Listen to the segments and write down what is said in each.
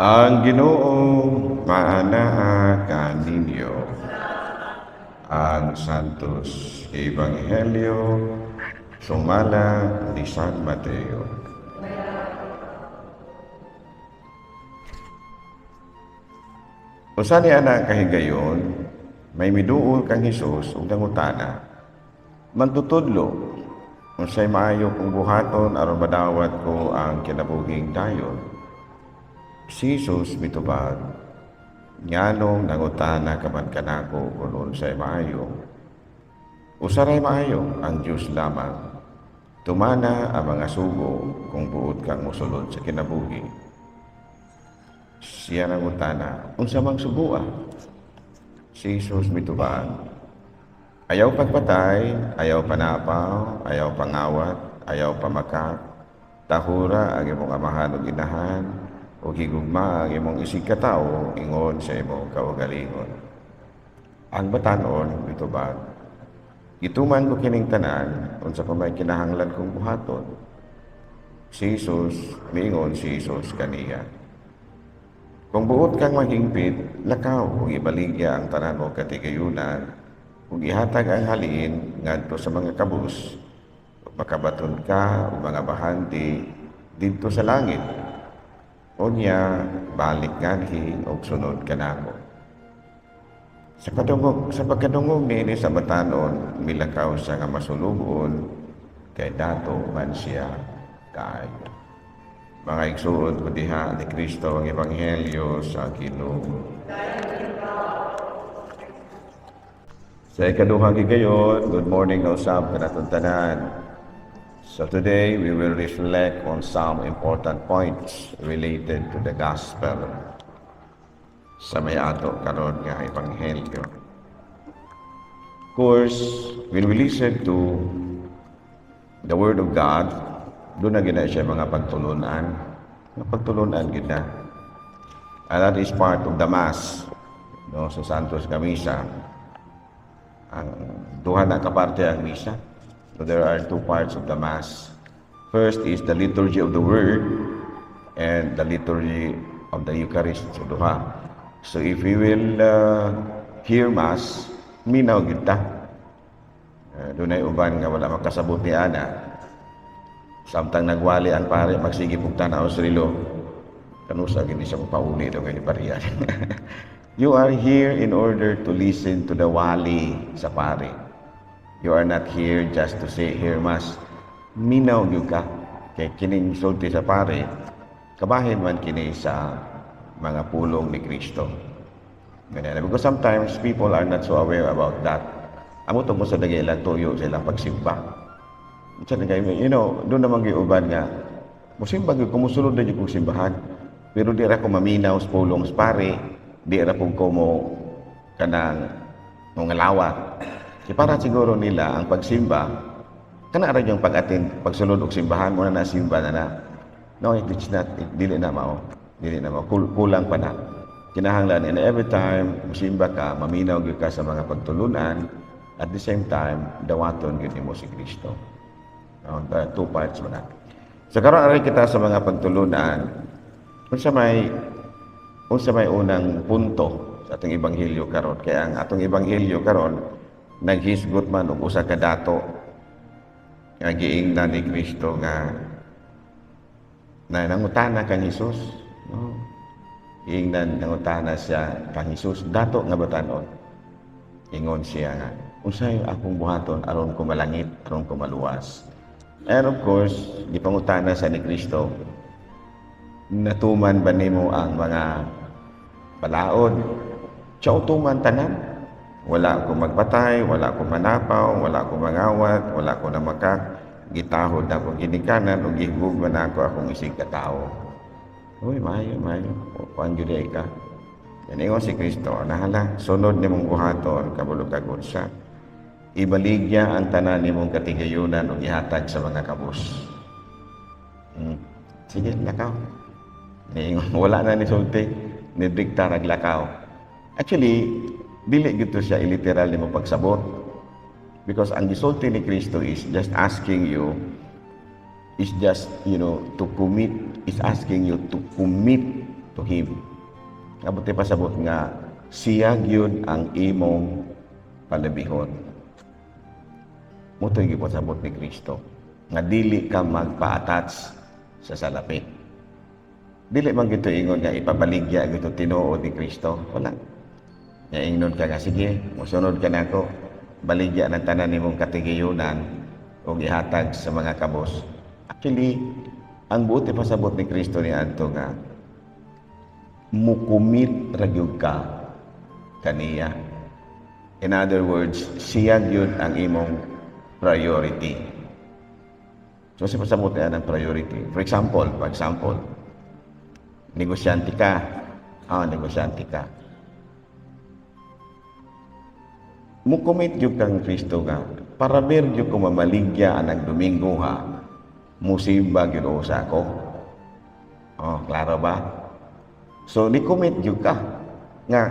Ang Ginoo maanaa kaninyo ang Santos Ebanghelyo sumala ni San Mateo. Usa ni ana kahigayon, may miduol kang Hesus ug nangutana. Magtutudlo, unsay maayo kong buhaton aron madawat ko ang kinabuging dayon. Si Jesus mitubag, nganong nangutana ka man kanako kung unsay maayo. Usaray maayo ang Dios lamang. Tumana ang mga sugo kung buot kang mosulod sa kinabuhi. Siya nangutana, unsa mang sugo ah? Si Jesus mitubag, ayaw pagpatay, ayaw panapaw, ayaw pangawat, ayaw pamakak, tahura ang imong amahan ug inahan, o higugma ang imong isig katawo ingon sa imong kaugalingon. Ang batanon mitubag, gituman ko kining tanan unsa pa may kinahanglan kong buhaton. Si Jesus, miingon si Jesus kaniya, kung buot kang maghingpit, lakaw ug ibaligya ang tanan mo katigayunan, ug ihatag ang halin ngadto sa mga kabus, ug makabaton ka og mga bahandi didto sa langit. Unya, balik nganhi og sunod kanako. Sa pagkadungog niini sa batanon, milakaw siya nga masulugon, kay dato man siya kaayo. Mga igsuon ko diha ni Kristo ang Ebanghelyo sa Ginoo. Sa ikaduhang higayon, good morning na usab kanatong tanan. So today we will reflect on some important points related to the gospel sa may ato karon nga Ebanghelyo. Of course, when we listen to the Word of God, doon na gina siya mga pagtulunan. Mga pagtulunan gina. And that is part of the Mass. No, sa Santos nga Misa. Ang duha na kaparte ang Misa. So there are two parts of the Mass. First is the liturgy of the Word and the liturgy of the Eucharist. So duha. So if we will hear Mass, minaw kita. Doon ay uban nga wala makasabot ni ana. Samtang nagwali ang pare, magsige pong tanaw sa rilo. Kanusa, hindi siya pauli daw ngayon pariyan. You are here in order to listen to the wali sa pare. You are not here just to say, hear Mass. Minaw yung ka. Kaya kining sulti sa pare, kabahin man kini sa mga pulong ni Kristo. Ganyan. Because sometimes people are not so aware about that. Amo itong mo sa dagilan, tuyo sila pagsimba. You know, doon naman giuban nga, musimba kumusunod na yung simbahan. Pero di ra ko maminaw sa pulong sa pare, di ra po ko mo kanang ngalawat. Kasi para siguro nila ang pagsimba, kana ra yung pag-attend, pagsunod og simbahan mo na simba na na. No, it's not, dili na mao. Kulang pa na. Kinahanglan, and every time musimba ka, maminaw gyud ka sa mga pagtulunan, at the same time, dawaton gyud mo si Kristo. The two parts mo na. So karon ari kita sa mga pagtulunan, unsa may unang punto sa atong ebanghelyo karon. Kaya ang atong ebanghelyo karon naghisgot man og usa ka dato nga giingnan ni Kristo nga nangutana kang Hesus, no? Giingnan nangutana siya kang Hesus, dato nga batanon. Ingon siya nga, unsay akong buhaton aron ko malangit, aron ko maluwas. And of course, di pangutana sa ni Kristo, natuman ba nimo ang mga balaod? Siya tuman tanan. Wala ko magpatay, wala ko manapaw, wala ko mangawat, wala ko namakak, gitahod na akong ginikanan, o gihugman na ako akong isig katao. Uy, mayo. Kuan juday ka. Yan ingon si Kristo, nahala, sunod nimong buhaton, kabulog-kagon siya. Ibaligya ang tanan nimong katigayunan o ihatag sa mga kabus. Sige, lakaw. Wala na ni sulti, nidikta naglakaw. Actually, dili gito siya iliteral nimo pagsabot. Because ang gisulti ni Kristo is just asking you, is just, to commit, is asking you to commit to Him. Kabuti pasabot nga, siya gyud ang imong palabihon. Mutoy gyud pasabot ni Kristo nga dili ka magpa-attach sa salapi. Dili man gito ingon nga ipabaligya gito tinuod ni Kristo. Wala. Nga ingon ka nga, sige, musunod ka na ako. Baligya ng tanan nimong katigayunan o ihatag sa mga kabos. Actually, ang buti pasabot ni Kristo ni Anto nga, mukumit ragyog ka kaniya. In other words, siya yun ang imong priority. So, si pasabot niya ng priority. For example, negosyante ka. Negosyante ka. Mukumit yung kang Kristo nga, para mer yung kumamaligya anang Domingo ha, musimba yun sa ako. Klaro ba? So, nikumit yung ka, nga,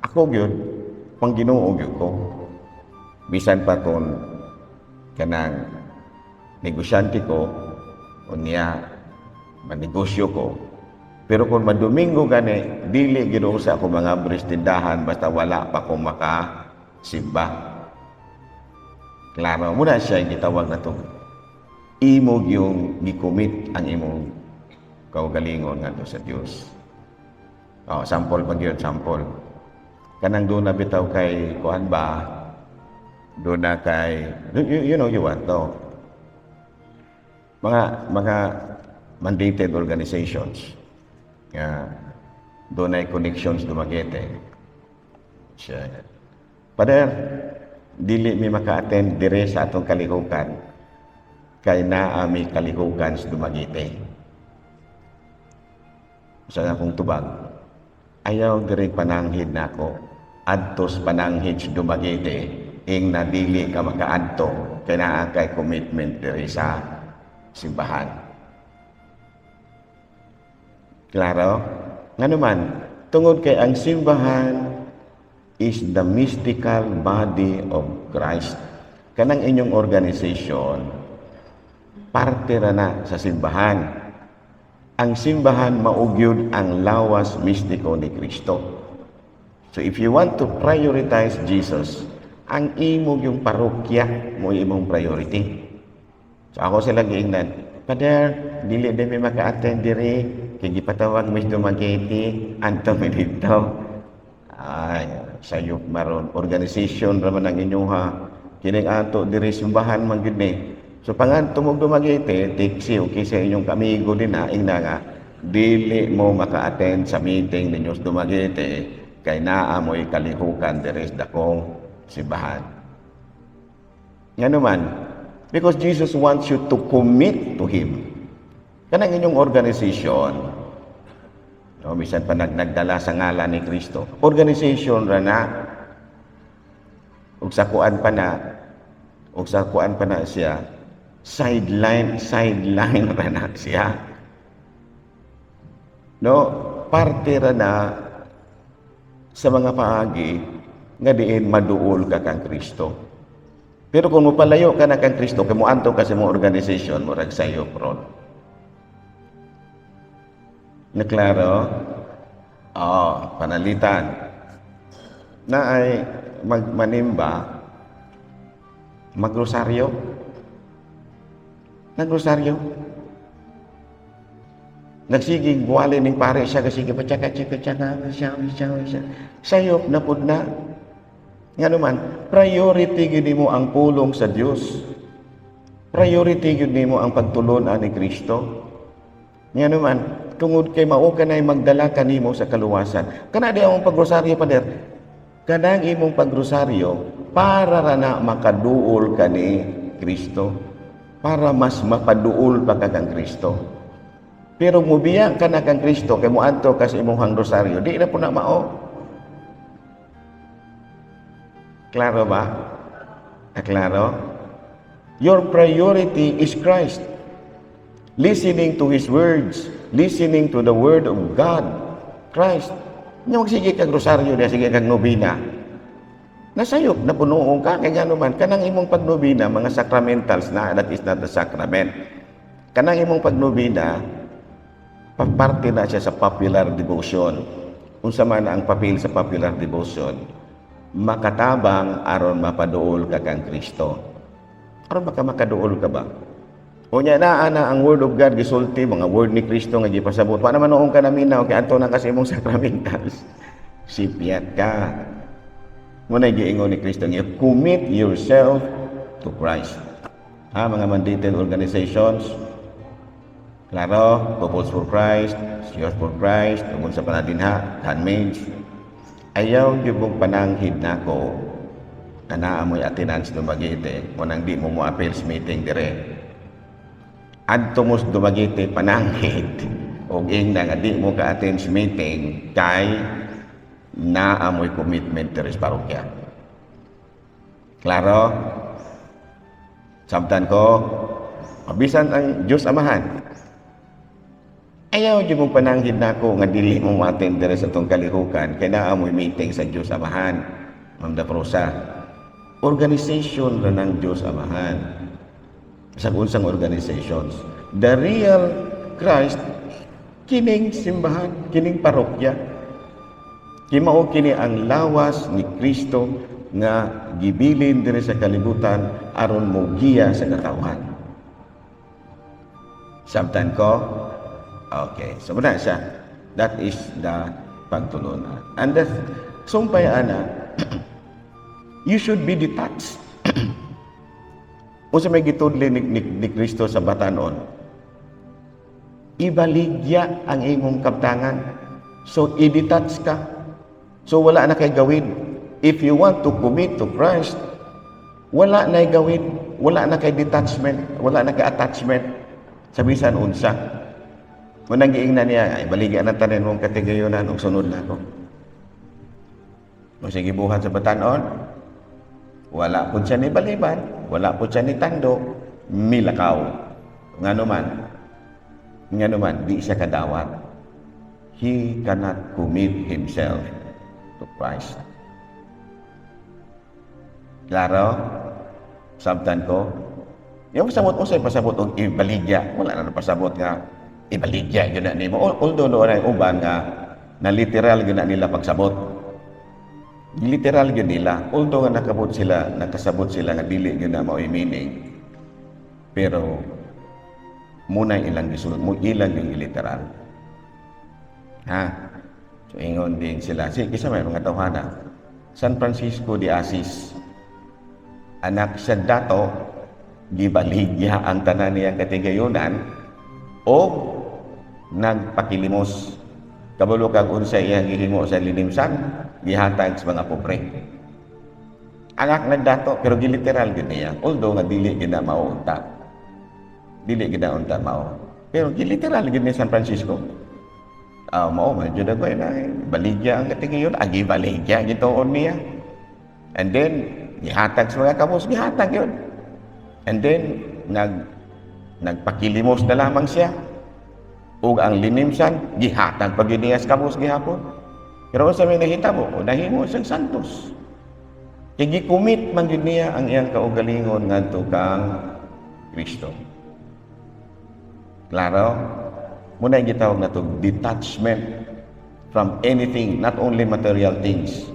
ako yun, pang Ginoo yun ko. Bisan pa kung kanang negosyante ko, o niya, manegosyo ko, pero kung madomingo gani, dili Ginoo sa ako mga bristindahan, basta wala pa kong simba. Klaro, muna siya yung gitawag na ito. Imog yung gikumit ang imong kaugalingon nga sa Diyos. Sample pag yun, sample. Kanang doon na bitaw kay kuan ba? Doon na kay, you know you want, no? Mga mandated organizations. Doon ay connections Dumaguete. Siya. Pader, dili mi maka-attend dire sa atong kalihukan kay naa mi kalihukan sa Dumaguete. Sa akong tubag, ayaw dire pananghid nako adtos pananghid sa Dumaguete ing nadili ka makaadto kay naa kay commitment dire sa simbahan. Klaro? Nganuman, tungod kay ang simbahan is the mystical body of Christ. Kanang inyong organization, parte ra na sa simbahan. Ang simbahan maugyod ang lawas mistiko ni Kristo. So if you want to prioritize Jesus, ang imong yung parokya mo imong priority. So ako sila giingnan, Father, dili din may maka-attend diri, kay gipatawag mo Dumaguete, anto mi dito. Sayop maron organization ra man ang inyuha kining ato diri simbahan man gyud ni. So pangadto mo Dumaguete, tiksi okay sa inyong kamigo din ing na nga dili mo maka-attend sa meeting ninyo sa Dumaguete kay naa mo'y kalihukan diri sa dakong simbahan. Ngano man, because Jesus wants you to commit to Him. Kanang inyong organization, bisan pa nagdala sa ngalan ni Kristo. Organization ra na. Ug sa kuan pa na siya. Sideline ra na siya. No, parte ra na sa mga paagi nga diin maduol ka kang Kristo. Pero kung mopalayo ka na kang Kristo, kay moadto ka sa mga organization mo rag sayo ron. Naklaro? Panalitan. Na ay manimba, magrosaryo. Nagrosaryo. Nagsigig buwali ning pare siya, kasi patsaka siya. Sayop na pud na. Nga naman, priority gini mo ang pulong sa Diyos. Priority gini mo ang pagtulon ni Kristo. Nga naman, tungod kay mao kanay magdala kanimo sa kaluwasan. Kana di among pagrosaryo pader. Kanang imong pagrosaryo para ra na makaduol ka ni Kristo. Para mas mapaduol pa ka kang Kristo. Pero mubiya ka na kang Kristo kay moadto ka sa imong rosaryo, di na po na mao. Klaro ba? Klaro? Your priority is Christ. Listening to His words, listening to the Word of God, Christ. Nga magsige kag rosaryo na, sige kag nobina. Nasayop, napunoong ka, kaya naman, kanang imong pagnobina, mga sacramentals na, that is not the sacrament. Kanang imong pagnobina, Parte na siya sa popular devotion. Unsa man ang papel sa popular devotion, makatabang aron mapaduol ka kang Kristo. Aron baka makaduol ka ba? O niya na ang word of God gisulti, mga word ni Kristo nga gipasabot. Wa naman noong ka namin na, kaya ato na kasi imong sacramentals. Sipyat ka. Muna giingon ni Kristo nga, commit yourself to Christ. Ha, mga mandated organizations, klaro, Couples for Christ, Youth for Christ, tungkol sa panadinha, handmaids. Ayaw yung mong pananghid na ko, na naamoy attendance dumagite, o nang di mo mo appeals meeting dire. Adto mo dumagite pananghid, o ing na nga di mo ka-attend meeting, kay naamoy commitment dire sa parokya. Klaro? Sabtan ko, mabisan ang Diyos Amahan. Ayaw di mong pananghid na ako nga dili mong ma-attend dire sa itong kalihukan kaya naamoy meeting sa Diyos Amahan. Ma'am Daprosa, organization na ng Diyos Amahan. Sa unsang organizations. The real Christ, kining simbahan, kining parokya. Kimao kini ang lawas ni Kristo nga gibilin dire sa kalibutan aron mo giya sa katawan. Sabtan ko? Okay, so muna siya. That is the pagtulunan. And that, sumpay ana, you should be detached. Unsa may gitudli ni Kristo sa batanon, ibaligya ang imong kaptangan. So, i-detach ka. So, wala na kay gawin. If you want to commit to Christ, wala na gawin. Wala na kay detachment. Wala na kay attachment. Sa bisan unsa. Munang giingnan niya, ibaligya na tanin mong katigayonan o sunod na ako. O sige buhat sa batanon, wala po siya ni baliban, wala po siya ni tando, milakaw. Nga naman, di siya kadawat. He cannot commit himself to Christ. Klaro? Sabtan ko? Yung pasabot mo sa'yo, pasabot o ibaligya. Wala na pasabot nga, ibaligya, yun na nimo. Although doon ay uban nga, na literal yun na nila pagsabot. Literal yun nila. Although nga nakasabot sila nga dili yun na mao'y meaning. Pero, muna ilang gisulot mo, ilang yung literal. Ha? So, ingon din sila. Sige, kisa may mga tawhana. San Francisco de Assis. Anak siya dato, gibaligya ang tanan niyang katigayonan, o nagpakilimos. Kabalo kag unsay iyang gihimo sa linimsan, gihatag sa mga pobre. Anak nagdato, pero giliteral gid niya. Although nga dili gid na maunta. Dili gid na unta mao. Pero giliteral gid ni San Francisco. Mao man jud ako na baligya ang katigayon, agi baligya gituon niya. And then gihatag sa mga kabus, gihatag yun. And then nagpakilimos na lamang siya. Ug ang linimsan, gihatag pag yun niya sa kabus gihapon. Pero sa may nahitabo, nahimo siyang santos. Kaya gikumit man yun niya ang iyang kaugalingon ngadto kang Kristo. Klaro? Muna yung gitawag na ito, detachment from anything, not only material things.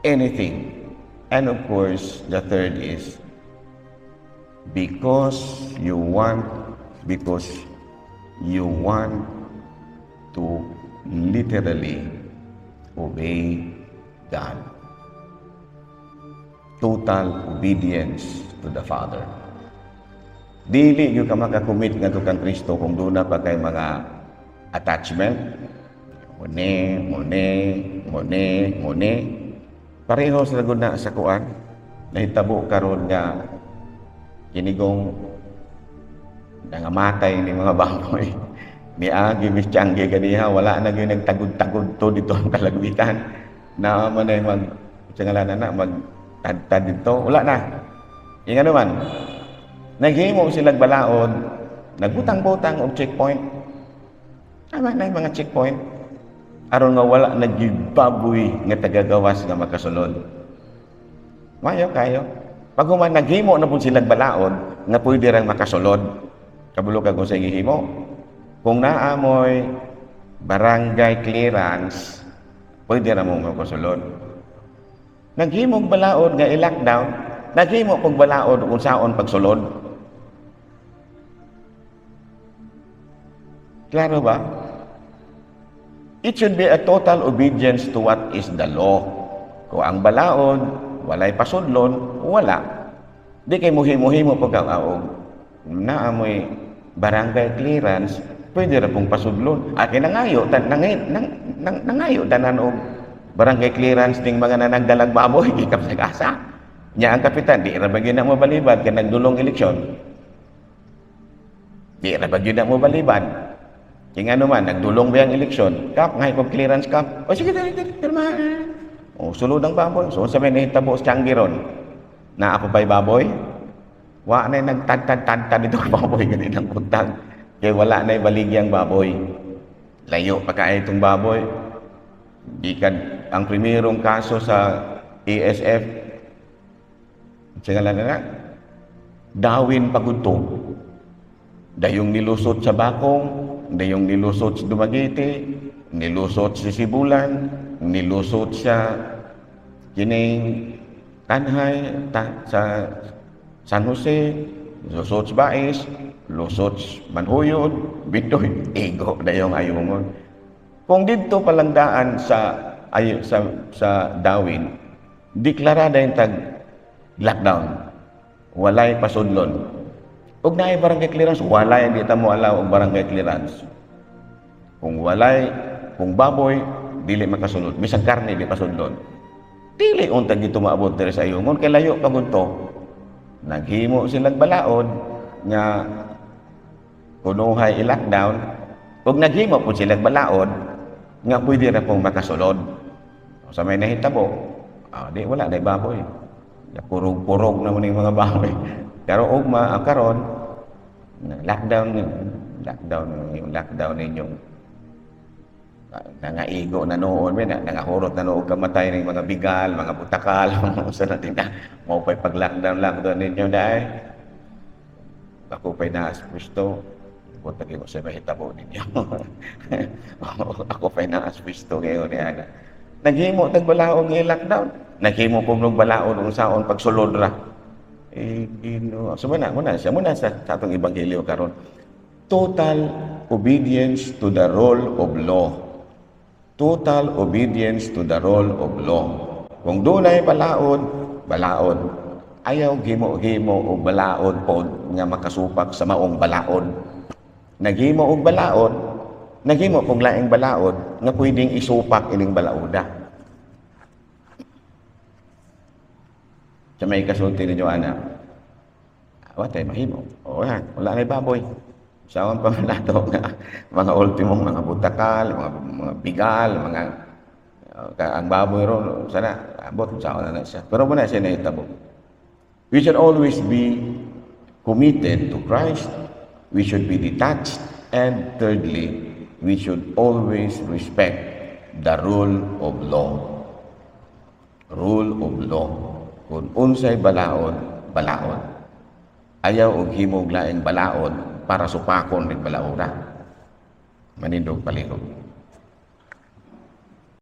Anything. And of course, the third is, because you want to literally obey God. Total obedience to the Father. Dili yung ka makakommit nga to kang Kristo kung doon na pa kay mga attachment. Mune. Pareho sa lagod na sa kuan. Nahitabo karon nga kinigong nangamatay ni mga baboy. Ni Agi, Miss Changi, ganiha, wala na yung nagtagod-tagod to dito ang kalagwitan. Na man ay magtad dito. Wala na. Yung ano man, naghimo silang balaod, nagbutang-butang og checkpoint. Tama na yung mga checkpoint. Aron nga wala nagibaboy nga tagagawas nga makasulod. Mayo kayo. Pag human naghimo na po silang balaod, nga pwede rang makasulod. Kabulog kag sa gihimo. Kung naamoy barangay clearance, pwede ra mo magpasulod. Naghimog balaod nga i-lockdown, naghimo pag balaod kung saon pagsulod. Klaro ba? It should be a total obedience to what is the law. Kung ang balaod, walay pasudlon, wala. Di kay muhimo-himo pagkakaog. Naamoy barangay clearance, pwede ra pong pasudlon. Akin nangayo, nangayo tanan og barangay clearance ning mga nanagdalang baboy, ikap sa kasa. Nya ang kapitan, di ra ba gyud na mo balibad kay nagdulong eleksyon. Di ra ba gyud na mo balibad. Kaya nga naman, nagdulong ba yung eleksyon? Kap, ngayon kong clearance kap. O sige, pirma. O, sulod ang baboy. So, sabi na hitabo sa Tianggiron na ako pa'y baboy. Wa na yung nagtad-tad-tad ito ang baboy. Ganun ang kuntang. Kaya wala na yung baligyang baboy. Layo pa kaya itong baboy. Ikan, ang primerong kaso sa ASF, singalan na Dawin Pagudto. Dayong nilusot sa Bakong, dayong nilusot sa Dumaguete, nilusot sa Sibulan, nilusot sa kining Tanhay, sa San Jose, lusot sa Bais, lusot sa Manhuyod, Bitoy, Igo, dayong ayungon. Kung dito palang daan sa Dawin, deklarada yung tag lockdown, walay pasudlon. Ug naay barangay clearance, walay hindi ta mo alaw og barangay clearance. Kung walay, kung baboy, dili makasulod. Bisag karne di pasudlon. Dili untag dito maabot diri sa ayungon kay layo pagud to. Naghimo silang balaod nga kunuhay i-lockdown. Ug naghimo po silang balaod nga pwede ra pong makasulod. Sa may nahitabo, di wala na baboy. Purog-purog na mo ning mga baboy. Pero ugma karon lockdown ninyong nangaigo na noon nangahurot na noon kamatay ng mga bigal, mga butakal, sa natin na mo pa'y pag-lockdown lang doon ninyo dahil ako pa'y naaspusto butagi mo sa mahitabo ninyo ako pa'y naaspusto ngayon yan naghimo tagbalaon ng lockdown naghimo kong balaon kung saon pagsulod ra so muna sa atong ebanghelyo karon total obedience to the rule of law. Total obedience to the rule of law. Kung dunay balaod, ayaw gimo-gimo og balaod pod nga makasupak sa maong balaod. Naghimo og balaod, naghimo kung laing balaod nga pwedeng isupak ining balaoda. Sa may kasulti ninyo, anak. Watay, mahimo. O yan, wala na baboy. Saan pa malato nga mga ultimong mga butakal, mga bigal, ang baboy ron, sana, abot, saan na siya. Pero muna siya nahitabo. We should always be committed to Christ. We should be detached. And thirdly, we should always respect the rule of law. Rule of law. Kung unsay balaod, ayaw og himog laing balaod para supakon ning balaoda. Manindog palihog.